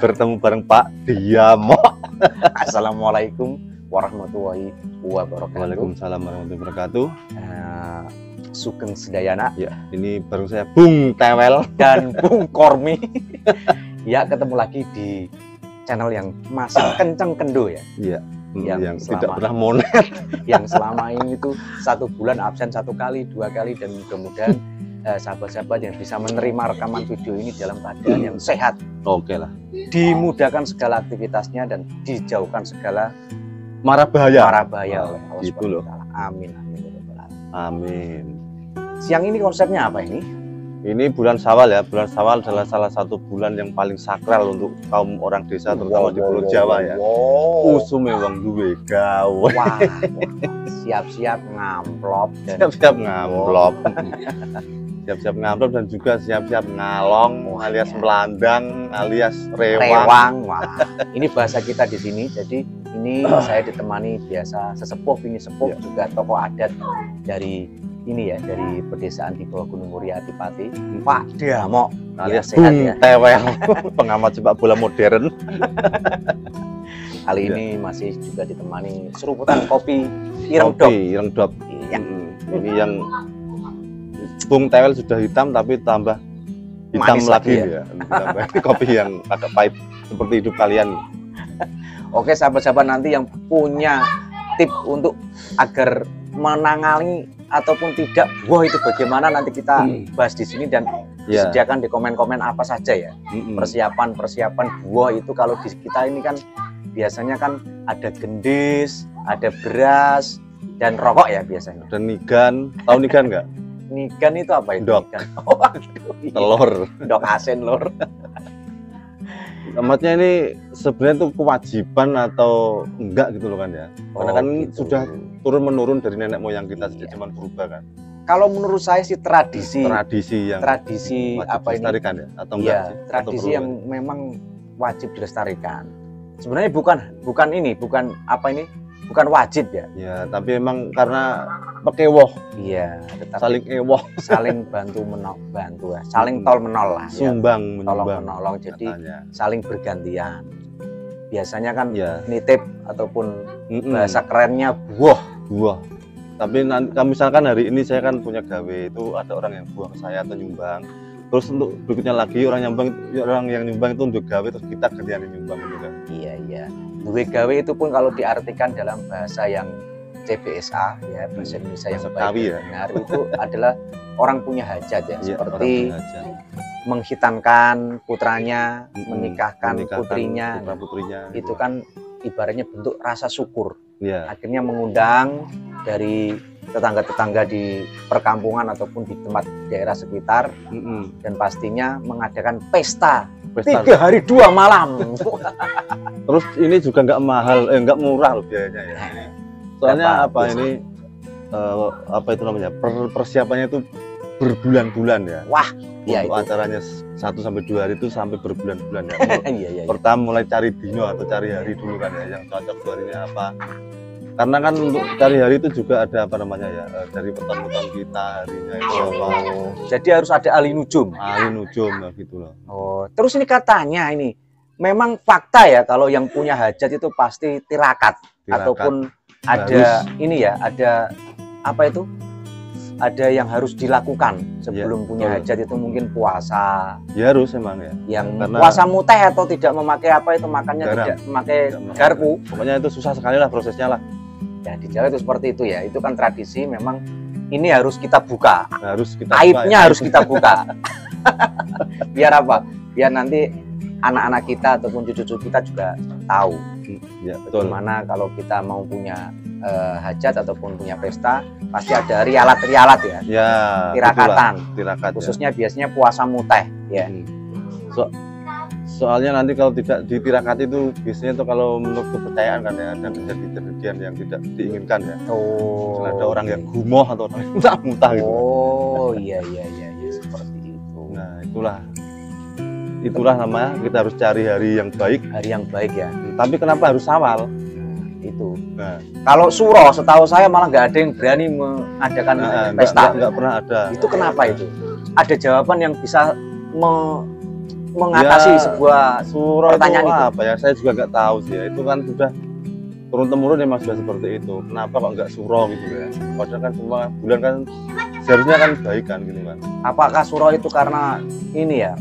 Bertemu bareng Pak Diamo. Assalamualaikum warahmatullahi wabarakatuh. Waalaikumsalam warahmatullahi wabarakatuh. Sugeng Sedayana. Ya, ini baru saya Bung Tewel dan Bung Kormi. Ya, ketemu lagi di channel yang masih kenceng kendo ya. Iya. Yang selama, tidak pernah monet. Yang selama ini itu 1 bulan absen 1 kali, 2 kali, dan mudah-mudahan sahabat-sahabat yang bisa menerima rekaman video ini dalam keadaan yang sehat. Oke lah. Dimudahkan segala aktivitasnya dan dijauhkan segala mara bahaya oleh Allah gitu loh. Amin, amin. Amin. Siang ini konsepnya apa ini? Ini bulan Syawal ya. Bulan Syawal adalah salah satu bulan yang paling sakral untuk kaum orang desa, terutama di Pulau Jawa ya. Usume wong duwe gawe. Wah, siap-siap ngamplop dan siap-siap ngamplop. Siap-siap ngamplop dan juga siap-siap ngalong alias melandang alias rewang. Wah, ini bahasa kita di sini. Jadi ini saya ditemani biasa sesepuh, ini sepuh juga tokoh adat dari ini ya, dari pedesaan di bawah Gunung Muria Adipati, Pak Diamo alias Bung Tewel, pengamat sepak bola modern. Kali ini masih juga ditemani seruputan kopi Ireng Dop. Ireng Dop. Iya. Ini yang Bung Tewel sudah hitam tapi tambah hitam manis lagi ya. Tambah kopi yang agak pahit seperti hidup kalian. Oke, sahabat-sahabat nanti yang punya tip untuk agar menangani ataupun tidak buah itu bagaimana, nanti kita bahas di sini dan disediakan di komen-komen apa saja ya. Persiapan buah itu kalau di kita ini kan biasanya kan ada gendis, ada beras dan rokok ya biasanya. Dan nigan, tahu nigan nggak? Nigan itu apa itu? Dok. Oh, telur. Dok asin lor. Amatnya ini sebenarnya itu kewajiban atau enggak gitu loh kan ya? Karena kan gitu. Sudah turun-menurun dari nenek moyang kita sejak zaman purba kan. Kalau menurut saya sih tradisi yang apa ini? Dilestarikan ya atau enggak ya, sih? tradisi yang memang wajib dilestarikan. Sebenarnya bukan wajib ya. Ya, tapi memang karena pekewoh. Iya, saling ewoh, saling bantu ya. Saling tol menol lah. Sumbang tolong menolong. Jadi katanya. Saling bergantian. Biasanya kan nitip ataupun bahasa kerennya buah. Tapi nanti misalkan hari ini saya kan punya gawe, itu ada orang yang buah ke saya atau nyumbang. Terus untuk berikutnya lagi orang yang nyumbang itu untuk gawe, terus kita gantian nyumbang juga. Iya. Duwe gawe itu pun kalau diartikan dalam bahasa yang CBSA ya, bahasa Indonesia yang baik ya. Benar itu adalah orang punya hajat ya, seperti menghitankan putranya, menikahkan putrinya. Itu kan ibaratnya bentuk rasa syukur. Akhirnya mengundang dari tetangga-tetangga di perkampungan ataupun di tempat daerah sekitar, dan pastinya mengadakan pesta 3 hari 2 malam. Terus ini juga nggak mahal, nggak murah loh biayanya ya. Soalnya apa itu namanya, persiapannya itu berbulan-bulan ya. Wah, untuk acaranya 1-2 hari itu sampai berbulan-bulan ya. Iya. Pertama mulai cari dino atau cari hari dulu kan ya, yang cocok harinya apa. Karena kan untuk cari hari itu juga ada apa namanya ya, dari weton-weton kita harinya itu apa. Jadi harus ada ahli nujum gitu loh. Terus ini katanya ini memang fakta ya, kalau yang punya hajat itu pasti tirakat. Ataupun ada ada apa itu? Ada yang harus dilakukan sebelum punya hajat itu, mungkin puasa. Ya harus emang ya. Yang puasa muteh atau tidak memakai apa itu, makannya tidak memakai garpu. Pokoknya itu susah sekali lah prosesnya lah. Ya di Jawa itu seperti itu ya. Itu kan tradisi, memang ini harus kita buka. Aibnya harus kita buka. Biar apa? Biar nanti anak-anak kita ataupun cucu-cucu kita juga tahu. Bagaimana kalau kita mau punya hajat ataupun punya pesta, pasti ada rialat-rialat ya. Tirakatan. Khususnya biasanya puasa muteh ya. Soalnya nanti kalau tidak ditirakati itu biasanya tuh kalau menurut kepercayaan kan ya, ada kejadian yang tidak diinginkan ya. Ada orang yang gumoh atau orang yang muntah gitu. Iya seperti itu. Nah, itulah namanya kita harus cari hari yang baik. Hari yang baik ya. Tapi kenapa harus Syawal? Itu. Kalau Suro, setahu saya malah nggak ada yang berani mengadakan pesta. Nggak pernah ada. Itu kenapa itu? Ada jawaban yang bisa mengatasi Ya, sebuah suro pertanyaan itu itu? apa ya? Saya juga nggak tahu sih ya. Itu kan sudah turun temurun ya mas, sudah seperti itu. Kenapa kok nggak suro gitu ya? Padahal kan semua bulan kan seharusnya kan baik kan gitu kan. Apakah suro itu karena ini ya,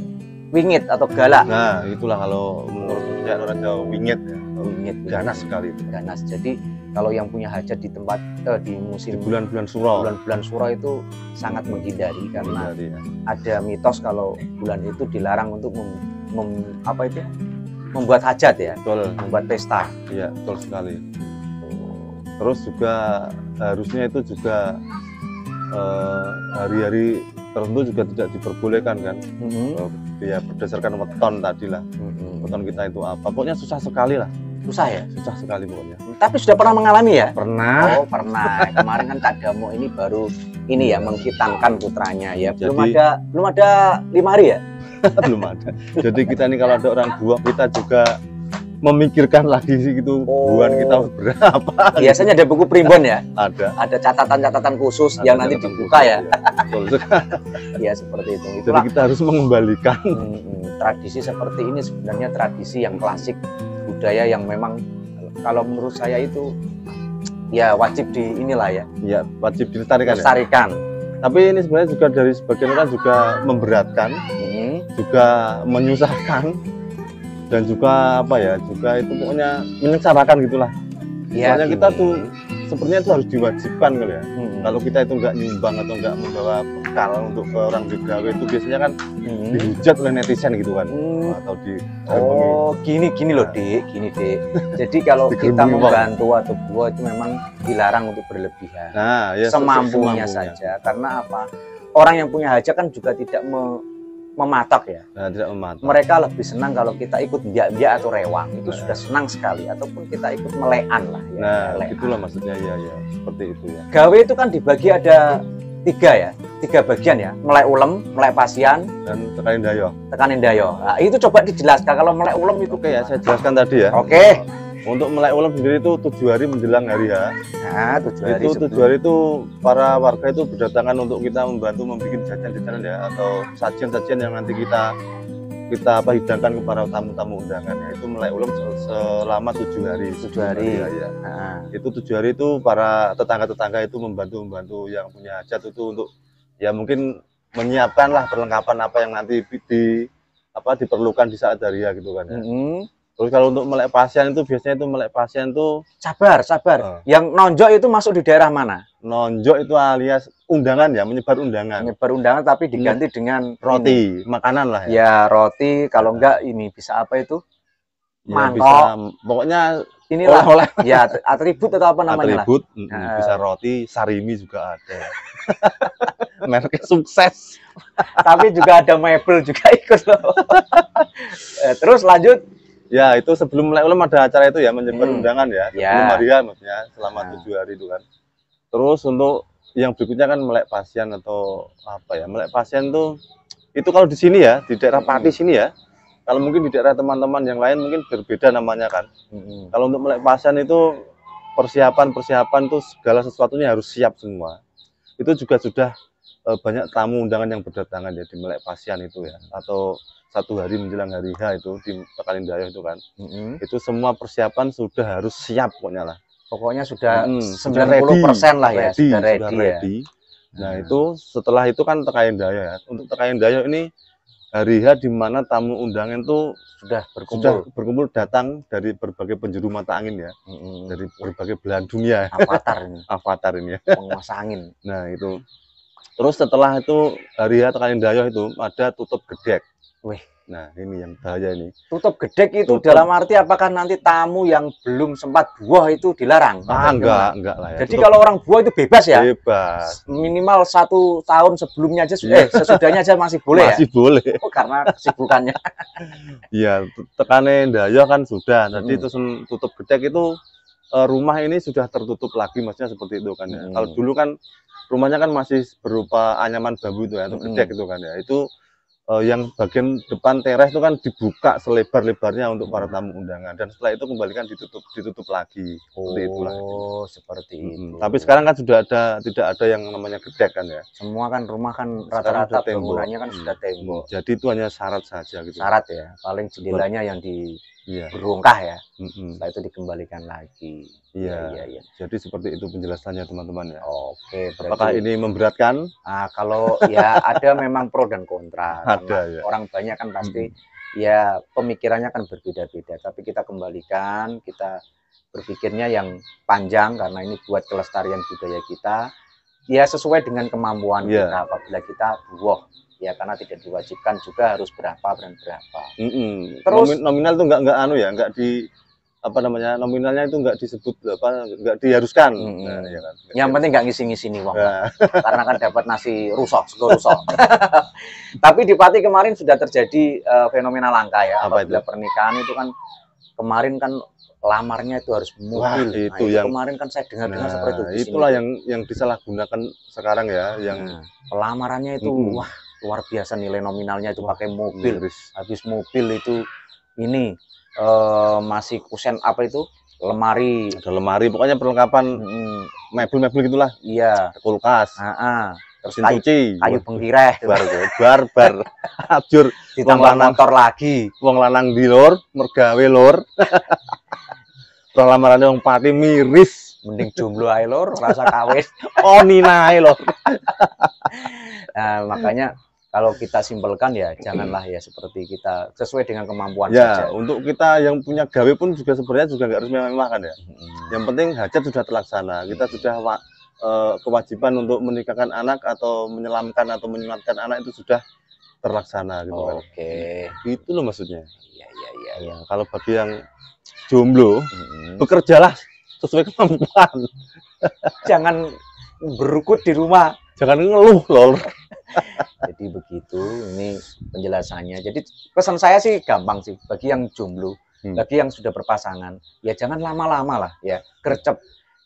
wingit atau galak? Nah itulah kalau menurut saya orang Jawa wingit ya. Wingit, Ganas sekali itu. ganas. Jadi kalau yang punya hajat di tempat di Di musim bulan-bulan suro. bulan-bulan suro itu sangat menghindari, karena Jadi, ya. ada mitos kalau bulan itu dilarang untuk apa itu, membuat hajat ya, Betul, membuat pesta. iya betul sekali. Terus juga harusnya itu juga hari-hari tertentu juga tidak diperbolehkan kan. Ya berdasarkan weton tadi lah. Weton kita itu apa? Pokoknya susah sekali lah. Susah ya, Susah sekali pokoknya. tapi sudah pernah mengalami ya? Pernah. Oh pernah. Kemarin kan Kak Damo ini baru ini ya menghitankan putranya ya. Belum Jadi- ada 5 hari ya. Belum ada. Jadi kita ini kalau ada orang buah kita juga memikirkan lagi sih gitu buan kita berapa. Biasanya ada buku primbon ya. Ada. Ada catatan-catatan khusus Ada yang nanti catatan dibuka khusus, ya. Betul sekali. Ya seperti itu. Jadi Itulah kita harus mengembalikan. tradisi seperti ini sebenarnya tradisi yang klasik, budaya yang memang kalau menurut saya itu ya wajib di inilah ya, Ya wajib dilestarikan ya. lestarikan. Tapi ini sebenarnya juga dari sebagian orang juga memberatkan, juga menyusahkan, dan juga apa ya, juga itu pokoknya menyengsarakan gitulah. Ya, Soalnya kita tuh sepertinya itu harus diwajibkan kali ya. Hmm. Kalau kita itu nggak nyumbang atau nggak membawa bekal untuk ke orang begawe itu biasanya kan dihujat oleh netizen gitu kan, atau di Oh, gini loh, Dik, gini, Dik. Jadi kalau kita Digerungi wong. membantu atau buah itu memang dilarang untuk berlebihan. Nah, ya Semampunya saja. Karena apa? Orang yang punya hajat kan juga tidak mematok ya. Nah, tidak memantau. Mereka lebih senang kalau kita ikut biak-biak atau rewang, itu sudah senang sekali, ataupun kita ikut melean lah ya. Nah, melean. itulah maksudnya ya seperti itu ya. Gawe itu kan dibagi ada 3 bagian ya, melek ulem, melek pasian, Dan tekanin dayo. tekanin dayo. Nah, itu coba dijelaskan kalau melek ulem itu. Oke ya, saya jelaskan tadi ya. Oke. Untuk melek ulem sendiri itu 7 hari menjelang hari H. Nah, 7 hari Itu sebelum. 7 hari itu para warga itu berdatangan untuk kita membantu membuat jajan-jajanan ya, atau sajian-sajian yang nanti kita hidangkan kepada tamu-tamu undangan ya. Itu melek ulem selama 7 hari. 7 hari. Ya. Nah, Itu 7 hari itu para tetangga-tetangga itu membantu yang punya hajat itu untuk ya mungkin menyiapkan lah perlengkapan apa yang nanti diperlukan di saat hari H gitu kan ya. Terus kalau untuk melek pasien itu biasanya itu melek pasien itu sabar. Yang nonjok itu masuk di daerah mana? nonjok itu alias undangan ya, menyebar undangan. Menyebar undangan tapi diganti dengan Roti, makanan lah ya. Ya, roti, kalau enggak ini bisa apa itu? Ya, mangkok. bisa pokoknya Inilah oleh ya atribut atau apa namanya lah. atribut, Nah. bisa roti, sarimi juga ada. Mereknya sukses. Tapi juga ada mebel juga ikut loh. Terus lanjut. Ya, itu sebelum melek ulem ada acara itu ya, menyebar undangan ya. Ya. Sebelum hari H maksudnya selama Nah. 7 hari itu kan. Terus untuk yang berikutnya kan melek pasien atau apa ya? Melek pasien tuh itu kalau di sini ya, di daerah Pati sini ya. Kalau mungkin di daerah teman-teman yang lain mungkin berbeda namanya kan. Kalau untuk melek pasien itu persiapan tuh segala sesuatunya harus siap semua. Itu juga sudah banyak tamu undangan yang berdatangan ya di melek pasien itu ya, atau 1 hari menjelang hari H itu di Tekanin Dayo itu kan. Itu semua persiapan sudah harus siap pokoknya lah. Pokoknya sudah Sudah 90% lah ya, ready, sudah sudah ready ya. ready. Nah, itu setelah itu kan Tekanin Dayo ya. Untuk Tekanin Dayo ini hari H di mana tamu undangan itu Sudah sudah berkumpul. berkumpul datang dari berbagai penjuru mata angin ya, dari berbagai belahan dunia Avatar ini, avatar ini ya. penguasa angin. Nah, itu. Terus setelah itu hari H Tekanin Dayo itu ada tutup gedek. Wih. Nah, ini yang bahaya ini. Tutup gedek itu Tutup. dalam arti apakah nanti tamu yang belum sempat buah itu dilarang? Enggak lah ya. Jadi Tutup kalau orang buah itu bebas ya? bebas. Minimal 1 tahun sebelumnya aja, sesudahnya aja masih boleh Masih ya? boleh. Oh, karena kesibukannya. Iya, Tekanin Dayo kan sudah. Jadi itu tutup gedek itu rumah ini sudah tertutup lagi, maksudnya seperti itu kan ya. Kalau dulu kan rumahnya kan masih berupa anyaman bambu itu ya, atau gedek itu kan ya. Itu yang bagian depan teras itu kan dibuka selebar-lebarnya untuk para tamu undangan, dan setelah itu kembalikan ditutup lagi. Seperti itulah. Oh, seperti itu. Tapi sekarang kan sudah tidak ada yang namanya gedek kan ya. Semua kan rumah kan Sekarang rata-rata sudah tembok. bangunannya kan sudah tembok. Jadi itu hanya syarat saja gitu. Syarat ya, paling jendelanya yang Iya. berongkah ya. Mm-mm. Setelah itu dikembalikan lagi. Iya. Iya. Jadi seperti itu penjelasannya teman-teman ya. Oke, Apakah berarti ini memberatkan? kalau ya ada memang pro dan kontra. Ada, Karena ya. orang banyak kan pasti ya pemikirannya kan berbeda-beda. Tapi kita kembalikan, kita berpikirnya yang panjang karena ini buat kelestarian budaya kita. Ya sesuai dengan kemampuan Iya. kita. Apabila kita buah, ya karena tidak diwajibkan juga harus berapa dan berapa. Terus nominal tuh nggak di apa namanya, nominalnya itu nggak disebut nggak diharuskan. Nah, ya kan? Yang penting nggak ngisi-ngisi nih uang. Nah. Karena kan dapat nasi rusok, sego rusok. Tapi di Pati kemarin sudah terjadi fenomena langka ya. Apa Apabila itu? pernikahan itu kan kemarin kan lamarnya itu harus mobil. Wah, Nah, itu yang kemarin kan saya dengar seperti itu. Di sini. itulah yang disalahgunakan sekarang ya, yang pelamarannya itu wah luar biasa, nilai nominalnya itu pakai mobil. Habis mobil itu ini masih kusen apa itu, lemari, ada lemari, pokoknya perlengkapan mebel-mebel gitulah. Iya, kulkas, terus mesin cuci, kayu penggireh, barbar ajur, ditambah motor lagi, wong lanang di lor mergawe lor. Roh lamarannya wong Pati miris, mending jomblo ae lor, rasa kawin. Oh nina ae lor. Nah, makanya kalau kita simpelkan ya janganlah ya seperti kita, sesuai dengan kemampuan ya, saja. untuk kita yang punya gawe pun juga sebenarnya juga nggak harus mewah-mewah kan ya. Yang penting hajat sudah terlaksana, kita sudah kewajiban untuk menikahkan anak atau menyelamkan atau menyelamatkan anak itu sudah terlaksana gitu kan. Oke. Itu loh maksudnya. Iya. Kalau bagi yang jomblo, bekerjalah sesuai kemampuan. Jangan berukut di rumah. Jangan ngeluh lol. Jadi begitu, ini penjelasannya. Jadi pesan saya sih gampang sih bagi yang jomblo, bagi yang sudah berpasangan, ya jangan lama-lama lah ya, gercep.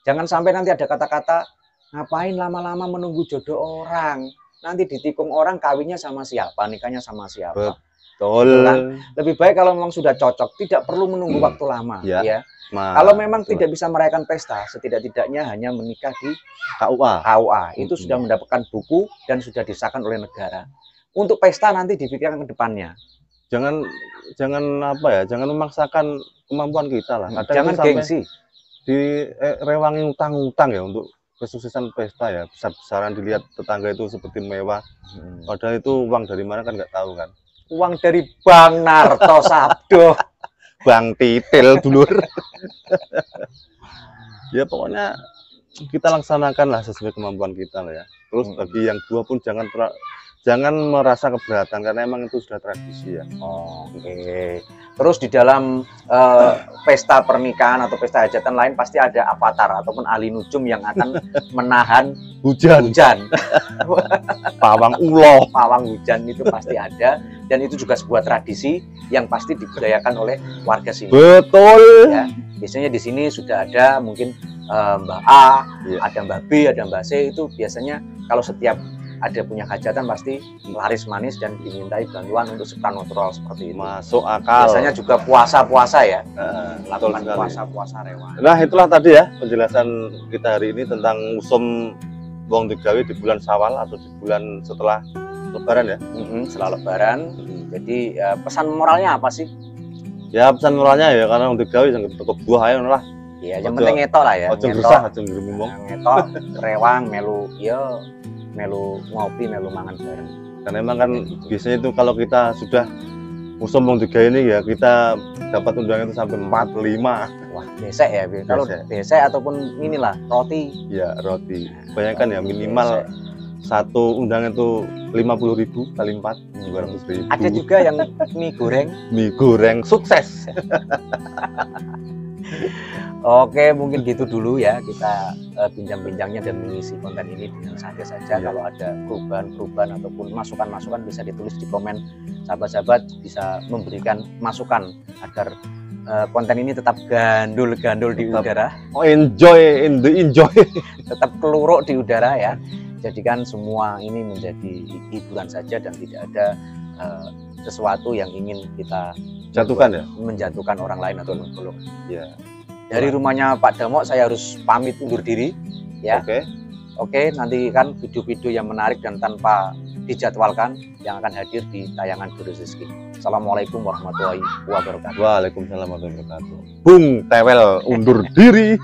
Jangan sampai nanti ada kata-kata ngapain lama-lama menunggu jodoh orang. Nanti ditikung orang kawinnya sama siapa, nikahnya sama siapa. Betul. Kan? Lebih baik kalau memang sudah cocok, tidak perlu menunggu waktu lama ya. Kalau memang tidak bisa merayakan pesta, setidak-tidaknya hanya menikah di KUA. Itu sudah mendapatkan buku dan sudah disahkan oleh negara. Untuk pesta nanti dipikirkan ke depannya. Jangan apa ya, jangan memaksakan kemampuan kita lah. Jangan gengsi. Direwangi utang-utang ya untuk kesuksesan pesta ya. Besar-besaran dilihat tetangga itu seperti mewah. Padahal itu uang dari mana kan nggak tahu kan. Uang dari Bang Narto Sabdo. Bang Titil dulur. Ya pokoknya kita laksanakan lah sesuai kemampuan kita lah ya. Terus bagi yang dua pun jangan merasa keberatan karena emang itu sudah tradisi ya. Oke. Terus di dalam pesta pernikahan atau pesta hajatan lain pasti ada avatar ataupun ahli nujum yang akan menahan hujan. Pawang ulo, pawang hujan itu pasti ada, dan itu juga sebuah tradisi yang pasti dibudayakan oleh warga sini. Betul. Ya, biasanya di sini sudah ada mungkin Mbak A, ada Mbak B, ada Mbak C, itu biasanya kalau setiap ada punya hajatan pasti laris manis dan dimintai bantuan untuk supranatural seperti itu. Masuk akal. Biasanya juga puasa-puasa ya, lakukan sekali. puasa-puasa rewan. Nah itulah tadi ya penjelasan kita hari ini tentang musim wong digawe di bulan Syawal atau di bulan setelah Lebaran ya. Setelah Lebaran. Jadi pesan moralnya apa sih? Ya pesan moralnya ya karena wong digawe jangan teko buah ae ngono lah. Iya, yang penting ngetok lah ya. Ojo ngresah, ojo ngomong. Ngetok, rewang, melu ngopi, melu mangan bareng. Karena emang kan biasanya itu kalau kita sudah musim wong digawe ini ya kita dapat undangan itu sampai 4-5. Wah, besek ya. Kalau besek ataupun inilah roti. Ya, roti. Bayangkan ya minimal satu undangan itu 50.000 kali 4, 200.000. Ada juga yang mie goreng. Mie goreng sukses. Oke, mungkin gitu dulu ya kita bincang-bincangnya dan mengisi konten ini dengan santai saja. Kalau ada perubahan-perubahan ataupun masukan-masukan bisa ditulis di komen. Sahabat-sahabat bisa memberikan masukan agar konten ini tetap gandul-gandul di udara. Enjoy. Tetap keluruk di udara ya. Jadikan semua ini menjadi hiburan saja dan tidak ada sesuatu yang ingin kita Jatuhkan ya. menjatuhkan orang lain atau menggolong. Ya. Dari rumahnya Pak Damo saya harus pamit undur diri ya. Oke, nanti kan video-video yang menarik dan tanpa dijadwalkan yang akan hadir di tayangan Guru Rizky. Assalamualaikum warahmatullahi wabarakatuh. Waalaikumsalam warahmatullahi wabarakatuh. Bung Tewel undur diri.